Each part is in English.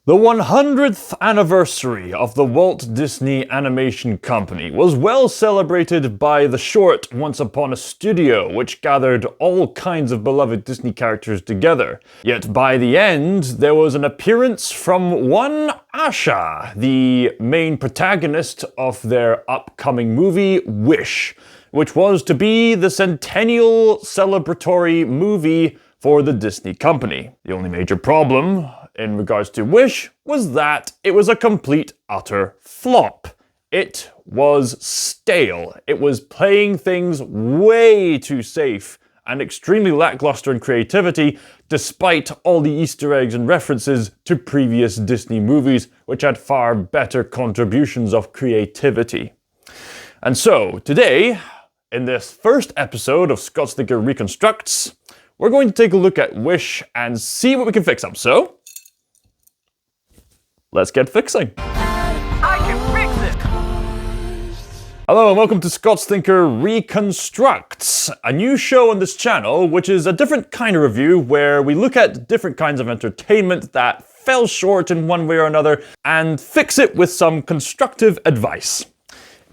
The 100th anniversary of the Walt Disney Animation Company was well celebrated by the short Once Upon a Studio, which gathered all kinds of beloved Disney characters together. Yet by the end, there was an appearance from one Asha, the main protagonist of their upcoming movie, Wish, which was to be the Centennial Celebratory movie for the Disney Company. The only major problem in regards to Wish was that it was a complete, utter flop. It was stale. It was playing things way too safe and extremely lackluster in creativity, despite all the Easter eggs and references to previous Disney movies, which had far better contributions of creativity. And so, today, in this first episode of ScotsThinker Reconstructs, we're going to take a look at Wish and see what we can fix up. So, let's get fixing. I can fix it! Hello and welcome to ScotsThinker Reconstructs, a new show on this channel which is a different kind of review where we look at different kinds of entertainment that fell short in one way or another and fix it with some constructive advice.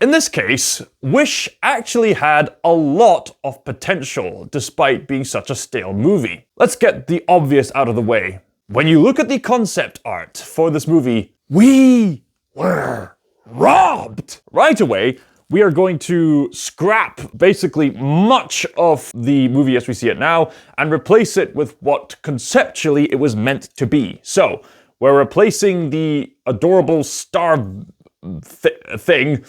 In this case, Wish actually had a lot of potential despite being such a stale movie. Let's get the obvious out of the way. When you look at the concept art for this movie, we were robbed! Right away, we are going to scrap basically much of the movie as we see it now and replace it with what conceptually it was meant to be. So, we're replacing the adorable star thing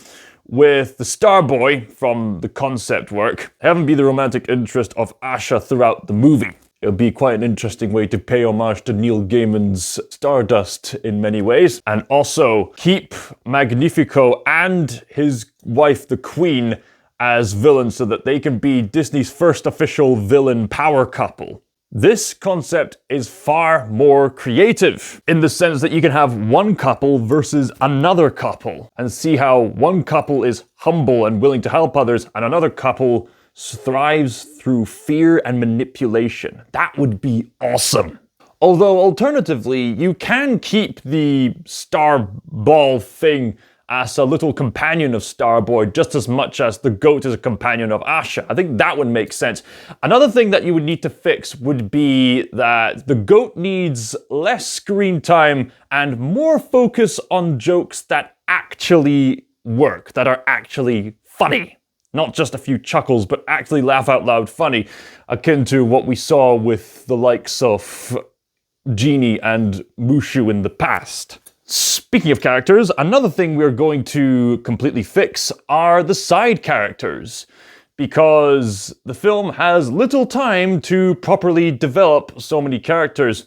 with the Star Boy from the concept work. Have him be the romantic interest of Asha throughout the movie. It'll be quite an interesting way to pay homage to Neil Gaiman's Stardust in many ways. And also keep Magnifico and his wife, the Queen, as villains so that they can be Disney's first official villain power couple. This concept is far more creative in the sense that you can have one couple versus another couple and see how one couple is humble and willing to help others and another couple thrives through fear and manipulation. That would be awesome. Although alternatively, you can keep the star ball thing as a little companion of Starboy just as much as the goat is a companion of Asha. I think that would make sense. Another thing that you would need to fix would be that the goat needs less screen time and more focus on jokes that actually work, that are actually funny. Not just a few chuckles, but actually laugh out loud funny, akin to what we saw with the likes of Genie and Mushu in the past. Speaking of characters, another thing we're going to completely fix are the side characters, because the film has little time to properly develop so many characters.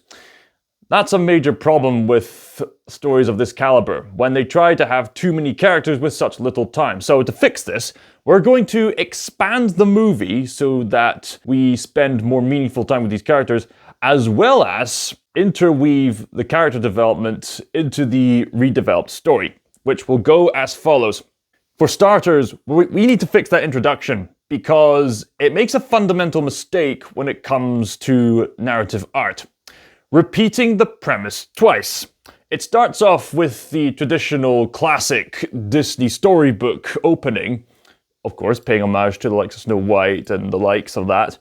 That's a major problem with stories of this caliber, when they try to have too many characters with such little time. So to fix this, we're going to expand the movie so that we spend more meaningful time with these characters, as well as interweave the character development into the redeveloped story, which will go as follows. For starters, we need to fix that introduction because it makes a fundamental mistake when it comes to narrative art. Repeating the premise twice. It starts off with the traditional classic Disney storybook opening, of course paying homage to the likes of Snow White and the likes of that.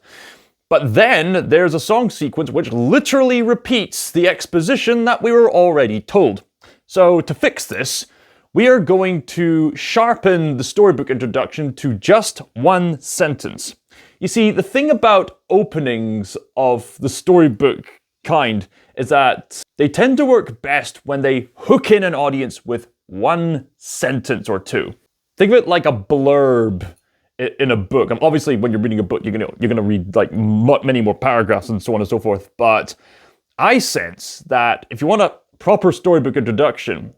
But then there's a song sequence which literally repeats the exposition that we were already told. So to fix this, we are going to sharpen the storybook introduction to just one sentence. You see, the thing about openings of the storybook kind is that they tend to work best when they hook in an audience with one sentence or two. Think of it like a blurb in a book. Obviously, when you're reading a book, you're gonna read like many more paragraphs and so on and so forth. But I sense that if you want a proper storybook introduction,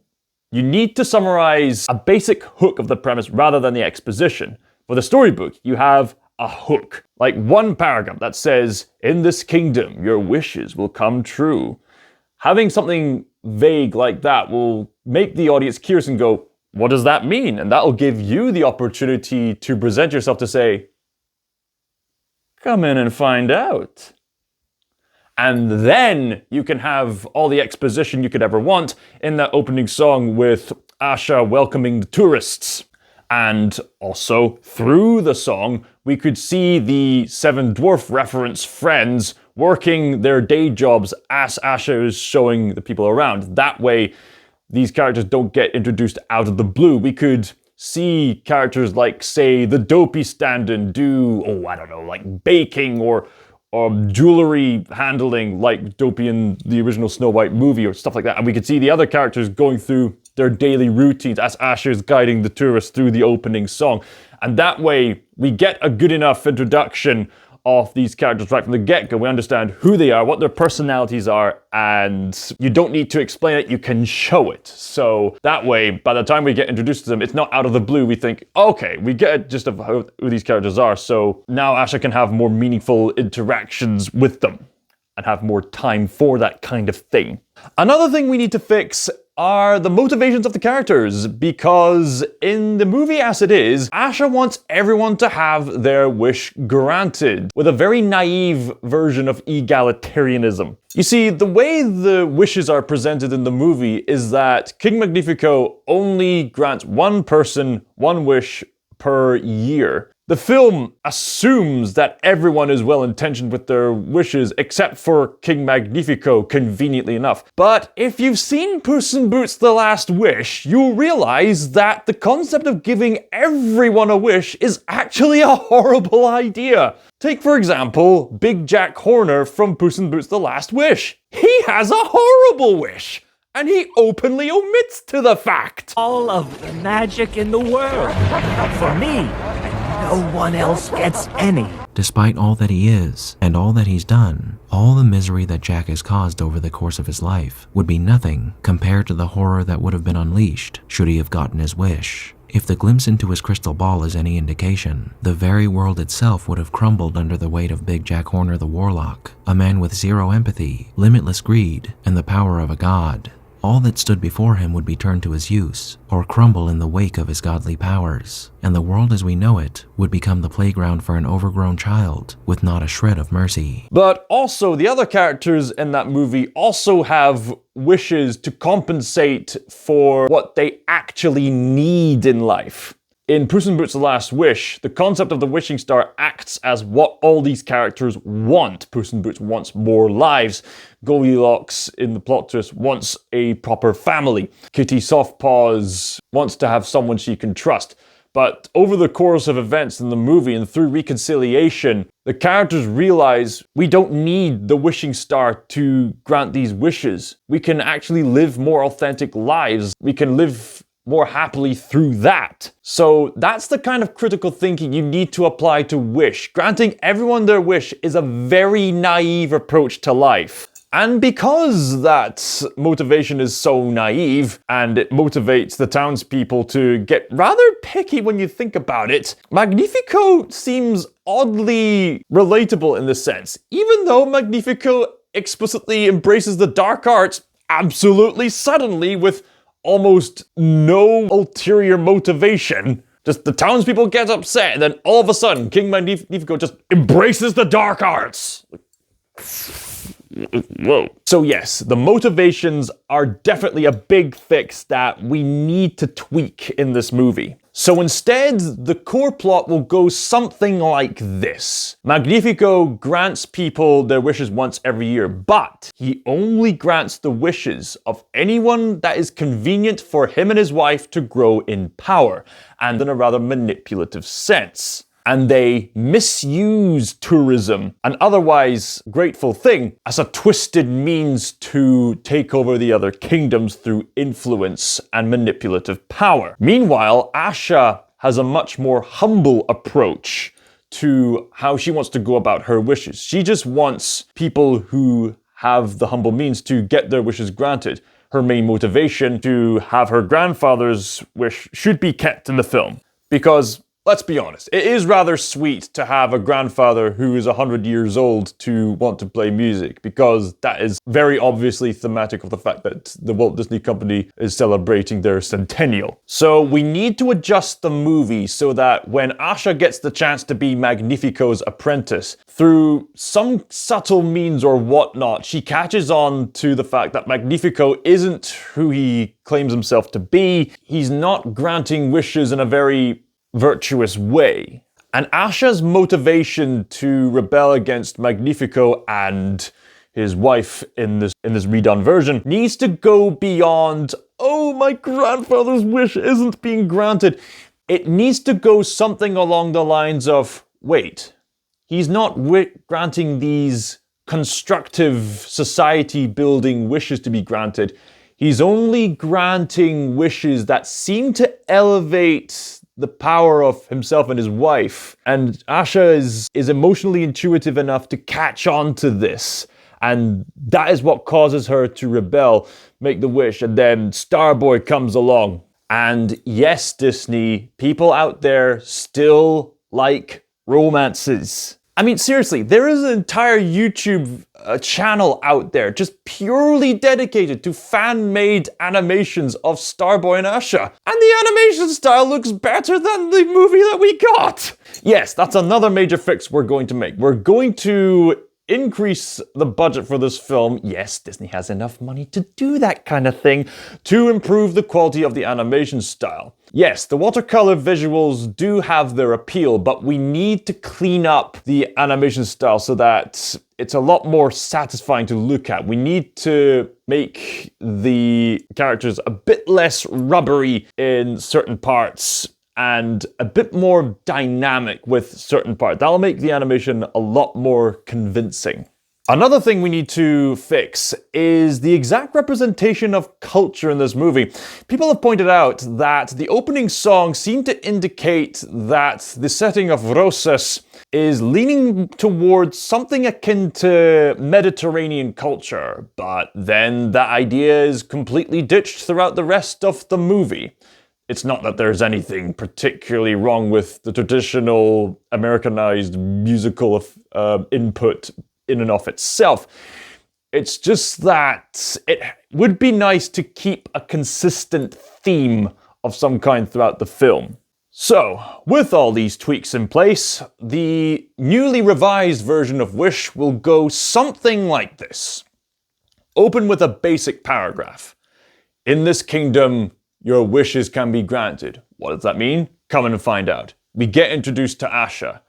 you need to summarize a basic hook of the premise rather than the exposition. For the storybook, you have a hook, like one paragraph that says, "In this kingdom, your wishes will come true." Having something vague like that will make the audience curious and go, what does that mean? And that will give you the opportunity to present yourself to say, come in and find out. And then you can have all the exposition you could ever want in that opening song with Asha welcoming the tourists. And also, through the song, we could see the Seven Dwarf reference friends working their day jobs as Asha is showing the people around. That way, these characters don't get introduced out of the blue. We could see characters like, say, the Dopey stand-in do, like baking or jewelry handling like Dopey in the original Snow White movie or stuff like that. And we could see the other characters going through their daily routines as Asha is guiding the tourists through the opening song. And that way, we get a good enough introduction of these characters right from the get-go. We understand who they are, what their personalities are, and you don't need to explain it, you can show it. So that way, by the time we get introduced to them, it's not out of the blue. We think, okay, we get it just of who these characters are, so now Asha can have more meaningful interactions with them and have more time for that kind of thing. Another thing we need to fix are the motivations of the characters, because in the movie as it is, Asha wants everyone to have their wish granted, with a very naive version of egalitarianism. You see, the way the wishes are presented in the movie is that King Magnifico only grants one person one wish per year. The film assumes that everyone is well-intentioned with their wishes, except for King Magnifico, conveniently enough. But if you've seen Puss in Boots: The Last Wish, you'll realize that the concept of giving everyone a wish is actually a horrible idea. Take, for example, Big Jack Horner from Puss in Boots: The Last Wish. He has a horrible wish, and he openly omits to the fact. All of the magic in the world. For me. No one else gets any. Despite all that he is, and all that he's done, all the misery that Jack has caused over the course of his life would be nothing compared to the horror that would have been unleashed should he have gotten his wish. If the glimpse into his crystal ball is any indication, the very world itself would have crumbled under the weight of Big Jack Horner the Warlock, a man with zero empathy, limitless greed, and the power of a god. All that stood before him would be turned to his use, or crumble in the wake of his godly powers, and the world as we know it would become the playground for an overgrown child with not a shred of mercy. But also, the other characters in that movie also have wishes to compensate for what they actually need in life. In Puss in Boots: The Last Wish, the concept of the wishing star acts as what all these characters want. Puss in Boots wants more lives. Goldilocks, in the plot twist, wants a proper family. Kitty Softpaws wants to have someone she can trust. But over the course of events in the movie and through reconciliation, the characters realize we don't need the wishing star to grant these wishes. We can actually live more authentic lives. We can live more happily through that. So that's the kind of critical thinking you need to apply to wish. Granting everyone their wish is a very naive approach to life. And because that motivation is so naive, and it motivates the townspeople to get rather picky when you think about it, Magnifico seems oddly relatable in this sense. Even though Magnifico explicitly embraces the dark arts absolutely suddenly with almost no ulterior motivation. Just the townspeople get upset, and then all of a sudden, King Magnifico just embraces the dark arts. Whoa. So yes, the motivations are definitely a big fix that we need to tweak in this movie. So instead, the core plot will go something like this. Magnifico grants people their wishes once every year, but he only grants the wishes of anyone that is convenient for him and his wife to grow in power, and in a rather manipulative sense. And they misuse tourism, an otherwise grateful thing, as a twisted means to take over the other kingdoms through influence and manipulative power. Meanwhile, Asha has a much more humble approach to how she wants to go about her wishes. She just wants people who have the humble means to get their wishes granted. Her main motivation to have her grandfather's wish should be kept in the film, because let's be honest, it is rather sweet to have a grandfather who is 100 years old to want to play music, because that is very obviously thematic of the fact that the Walt Disney Company is celebrating their centennial. So we need to adjust the movie so that when Asha gets the chance to be Magnifico's apprentice, through some subtle means or whatnot, she catches on to the fact that Magnifico isn't who he claims himself to be. He's not granting wishes in a very virtuous way. And Asha's motivation to rebel against Magnifico and his wife in this redone version needs to go beyond, oh, my grandfather's wish isn't being granted. It needs to go something along the lines of, wait, he's not granting these constructive society building wishes to be granted. He's only granting wishes that seem to elevate the power of himself and his wife. And Asha is emotionally intuitive enough to catch on to this. And that is what causes her to rebel, make the wish, and then Starboy comes along. And yes, Disney, people out there still like romances. I mean, seriously, there is an entire YouTube channel out there just purely dedicated to fan-made animations of Starboy and Asha. And the animation style looks better than the movie that we got. Yes, that's another major fix we're going to make. We're going to increase the budget for this film. Yes, Disney has enough money to do that kind of thing, to improve the quality of the animation style. Yes, the watercolor visuals do have their appeal, but we need to clean up the animation style so that it's a lot more satisfying to look at. We need to make the characters a bit less rubbery in certain parts and a bit more dynamic with certain parts. That'll make the animation a lot more convincing. Another thing we need to fix is the exact representation of culture in this movie. People have pointed out that the opening song seemed to indicate that the setting of Rosas is leaning towards something akin to Mediterranean culture, but then that idea is completely ditched throughout the rest of the movie. It's not that there's anything particularly wrong with the traditional Americanized musical input in and of itself. It's just that it would be nice to keep a consistent theme of some kind throughout the film. So, with all these tweaks in place, the newly revised version of Wish will go something like this. Open with a basic paragraph. In this kingdom, your wishes can be granted. What does that mean? Come in and find out. We get introduced to Asha.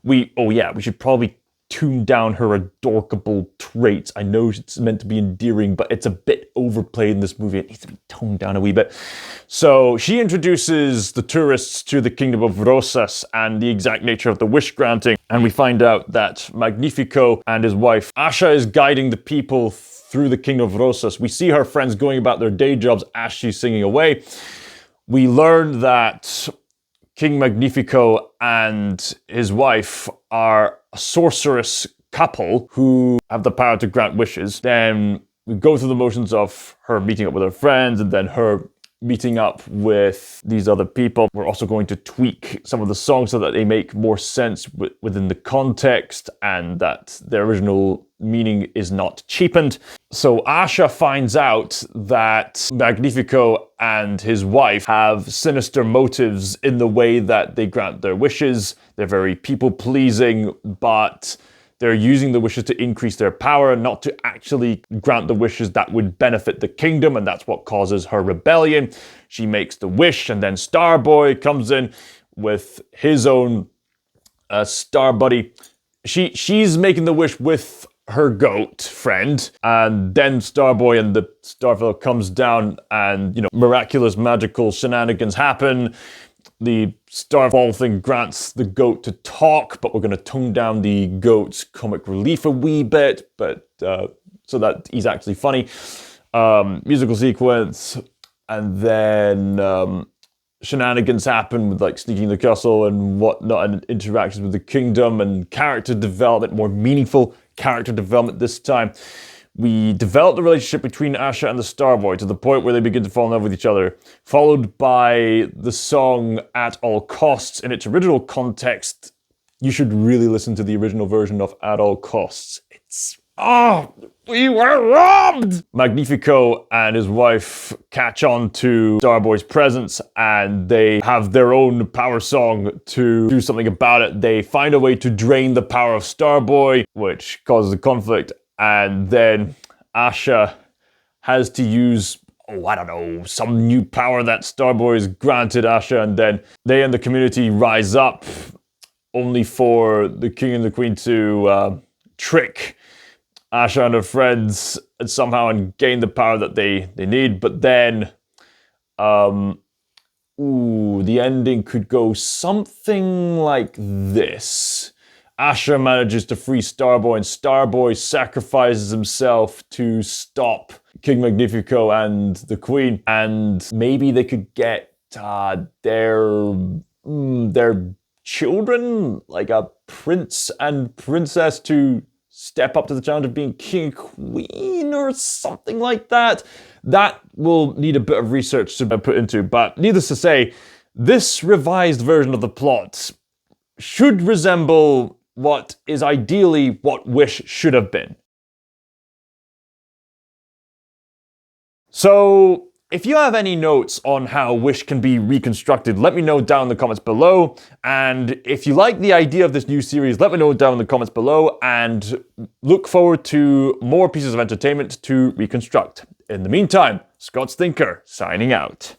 We should probably tune down her adorable traits. I know it's meant to be endearing, but it's a bit overplayed in this movie. It needs to be toned down a wee bit. So she introduces the tourists to the kingdom of Rosas and the exact nature of the wish granting. And we find out that Magnifico and his wife Asha is guiding the people through the kingdom of Rosas. We see her friends going about their day jobs as she's singing away. We learn that King Magnifico and his wife are a sorceress couple who have the power to grant wishes. Then we go through the motions of her meeting up with her friends and then her meeting up with these other people. We're also going to tweak some of the songs so that they make more sense within the context and that their original meaning is not cheapened. So Asha finds out that Magnifico and his wife have sinister motives in the way that they grant their wishes. They're very people-pleasing, but they're using the wishes to increase their power, not to actually grant the wishes that would benefit the kingdom, and that's what causes her rebellion. She makes the wish, and then Starboy comes in with his own star buddy. She's making the wish with her goat friend, and then Starboy and the Starfellow comes down, and miraculous magical shenanigans happen. The Starfall thing grants the goat to talk, but we're going to tone down the goat's comic relief a wee bit, but so that he's actually funny. Musical sequence, and then shenanigans happen with like sneaking the castle and whatnot, and interactions with the kingdom and character development, more meaningful character development this time. We develop the relationship between Asha and the Starboy to the point where they begin to fall in love with each other, followed by the song At All Costs. In its original context, you should really listen to the original version of At All Costs. It's... we were robbed! Magnifico and his wife catch on to Starboy's presence and they have their own power song to do something about it. They find a way to drain the power of Starboy, which causes a conflict, and then Asha has to use, some new power that Starboy has granted Asha, and then they and the community rise up, only for the king and the queen to trick Asha and her friends and somehow gain the power that they need. But then, the ending could go something like this. Asha manages to free Starboy, and Starboy sacrifices himself to stop King Magnifico and the Queen, and maybe they could get their children, like a prince and princess, to step up to the challenge of being king and queen or something like that. That will need a bit of research to put into, but needless to say, this revised version of the plot should resemble what is ideally what Wish should have been. So, if you have any notes on how Wish can be reconstructed, let me know down in the comments below. And if you like the idea of this new series, let me know down in the comments below, and look forward to more pieces of entertainment to reconstruct. In the meantime, ScotsThinker signing out.